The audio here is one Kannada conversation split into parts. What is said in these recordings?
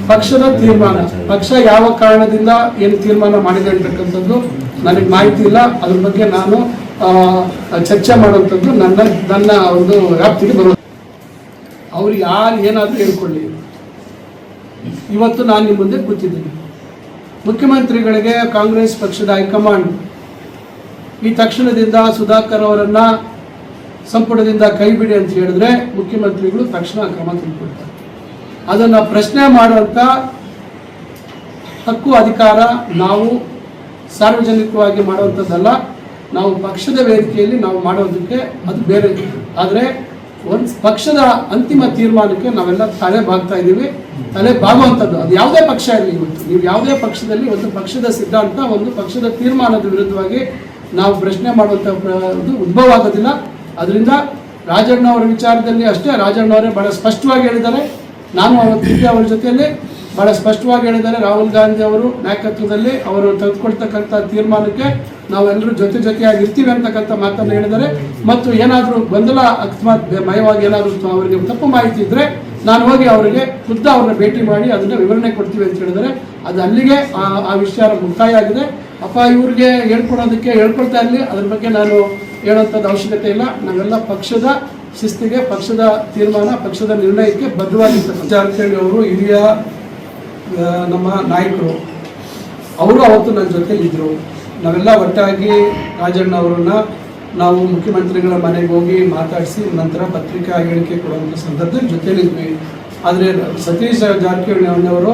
ಪಕ್ಷದ ತೀರ್ಮಾನ, ಪಕ್ಷ ಯಾವ ಕಾರಣದಿಂದ ಏನು ತೀರ್ಮಾನ ಮಾಡಿದೆ ಅಂತಕ್ಕಂಥದ್ದು ನನಗೆ ಮಾಹಿತಿ ಇಲ್ಲ. ಅದ್ರ ಬಗ್ಗೆ ನಾನು ಚರ್ಚೆ ಮಾಡುವಂಥದ್ದು ನನ್ನ ಒಂದು ವ್ಯಾಪ್ತಿಗೆ ಬರೋದು. ಅವ್ರು ಯಾರು ಏನಾದರೂ ಹೇಳ್ಕೊಳ್ಳಿ, ಇವತ್ತು ನಾನು ನಿಮ್ಮ ಮುಂದೆ ಕೂತಿದ್ದೀನಿ. ಮುಖ್ಯಮಂತ್ರಿಗಳಿಗೆ ಕಾಂಗ್ರೆಸ್ ಪಕ್ಷದ ಹೈಕಮಾಂಡ್ ಈ ತಕ್ಷಣದಿಂದ ಸುಧಾಕರ್ ಅವರನ್ನು ಸಂಪುಟದಿಂದ ಕೈ ಬಿಡಿ ಅಂತ ಹೇಳಿದ್ರೆ ಮುಖ್ಯಮಂತ್ರಿಗಳು ತಕ್ಷಣ ಕ್ರಮ ತೆಗೆದುಕೊಳ್ತಾರೆ. ಅದನ್ನು ಪ್ರಶ್ನೆ ಮಾಡುವಂಥ ಹಕ್ಕು ಅಧಿಕಾರ ನಾವು ಸಾರ್ವಜನಿಕವಾಗಿ ಮಾಡುವಂಥದ್ದಲ್ಲ, ನಾವು ಪಕ್ಷದ ವೇದಿಕೆಯಲ್ಲಿ ನಾವು ಮಾಡೋದಕ್ಕೆ ಅದು ಬೇರೆ. ಆದರೆ ಒಂದು ಪಕ್ಷದ ಅಂತಿಮ ತೀರ್ಮಾನಕ್ಕೆ ನಾವೆಲ್ಲ ತಲೆ ಬಾಗ್ತಾ ಇದ್ದೀವಿ. ತಲೆ ಬಾಗುವಂಥದ್ದು ಅದು ಯಾವುದೇ ಪಕ್ಷ ಇರಲಿ. ಇವತ್ತು ನೀವು ಯಾವುದೇ ಪಕ್ಷದಲ್ಲಿ ಒಂದು ಪಕ್ಷದ ಸಿದ್ಧಾಂತ, ಒಂದು ಪಕ್ಷದ ತೀರ್ಮಾನದ ವಿರುದ್ಧವಾಗಿ ನಾವು ಪ್ರಶ್ನೆ ಮಾಡುವಂಥದ್ದು ಉದ್ಭವ ಆಗೋದಿಲ್ಲ. ಅದರಿಂದ ರಾಜಣ್ಣ ಅವರ ವಿಚಾರದಲ್ಲಿ ಅಷ್ಟೇ ರಾಜಣ್ಣವರೇ ಭಾಳ ಸ್ಪಷ್ಟವಾಗಿ ಹೇಳಿದ್ದಾರೆ. ನಾನು ಅವತ್ತಿದ್ದೆ ಅವರ ಜೊತೆಯಲ್ಲಿ ಭಾಳ ಸ್ಪಷ್ಟವಾಗಿ ಹೇಳಿದ್ದಾರೆ. ರಾಹುಲ್ ಗಾಂಧಿ ಅವರು ನಾಯಕತ್ವದಲ್ಲಿ ಅವರು ತೆಗೆದುಕೊಳ್ತಕ್ಕಂಥ ತೀರ್ಮಾನಕ್ಕೆ ನಾವೆಲ್ಲರೂ ಜೊತೆಯಾಗಿ ಇರ್ತೀವಿ ಅಂತಕ್ಕಂಥ ಮಾತನ್ನು ಹೇಳಿದ್ದಾರೆ. ಮತ್ತು ಏನಾದರೂ ಗೊಂದಲ ಅಕಸ್ಮಾತ್ ಮಯವಾಗಿ ಏನಾದರೂ ಅವರಿಗೆ ತಪ್ಪು ಮಾಹಿತಿ ಇದ್ದರೆ ನಾನು ಹೋಗಿ ಅವರಿಗೆ ಖುದ್ದು ಅವ್ರನ್ನ ಭೇಟಿ ಮಾಡಿ ಅದನ್ನು ವಿವರಣೆ ಕೊಡ್ತೀವಿ ಅಂತ ಹೇಳಿದರೆ ಅದು ಅಲ್ಲಿಗೆ ಆ ವಿಚಾರ ಮುಕ್ತಾಯ ಆಗಿದೆ. ಇವ್ರಿಗೆ ಹೇಳ್ಕೊಡೋದಕ್ಕೆ ಹೇಳ್ಕೊಳ್ತಾ ಇರಲಿ, ಅದ್ರ ಬಗ್ಗೆ ನಾನು ಹೇಳೋಂಥದ್ದು ಅವಶ್ಯಕತೆ ಇಲ್ಲ. ನಾವೆಲ್ಲ ಪಕ್ಷದ ಶಿಸ್ತಿಗೆ, ಪಕ್ಷದ ತೀರ್ಮಾನ, ಪಕ್ಷದ ನಿರ್ಣಯಕ್ಕೆ ಬದ್ಧವಾಗಿರ್ತಕ್ಕಂಥ ಜಾರಕಿಹೊಳಿ ಅವರು ಹಿರಿಯ ನಮ್ಮ ನಾಯಕರು, ಅವರು ಅವತ್ತು ನನ್ನ ಜೊತೆಲಿದ್ದರು. ನಾವೆಲ್ಲ ಒಟ್ಟಾಗಿ ರಾಜಣ್ಣ ಅವರನ್ನ ನಾವು ಮುಖ್ಯಮಂತ್ರಿಗಳ ಮನೆಗೆ ಹೋಗಿ ಮಾತಾಡಿಸಿ ನಂತರ ಪತ್ರಿಕಾ ಹೇಳಿಕೆ ಕೊಡುವಂಥ ಸಂದರ್ಭದಲ್ಲಿ ಜೊತೆಲಿದ್ವಿ. ಆದರೆ ಸತೀಶ್ ಜಾರಕಿಹೊಳಿ ಅವರು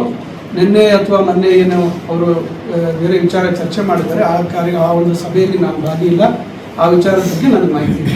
ನಿನ್ನೆ ಅಥವಾ ಮೊನ್ನೆ ಏನು ಅವರು ಬೇರೆ ವಿಚಾರ ಚರ್ಚೆ ಮಾಡಿದ್ದಾರೆ, ಆ ಒಂದು ಸಭೆಯಲ್ಲಿ ನಾನು ಭಾಗಿಯಿಲ್ಲ. ಆ ವಿಚಾರದ ಬಗ್ಗೆ ನನಗೆ ಮಾಹಿತಿ ಇದೆ.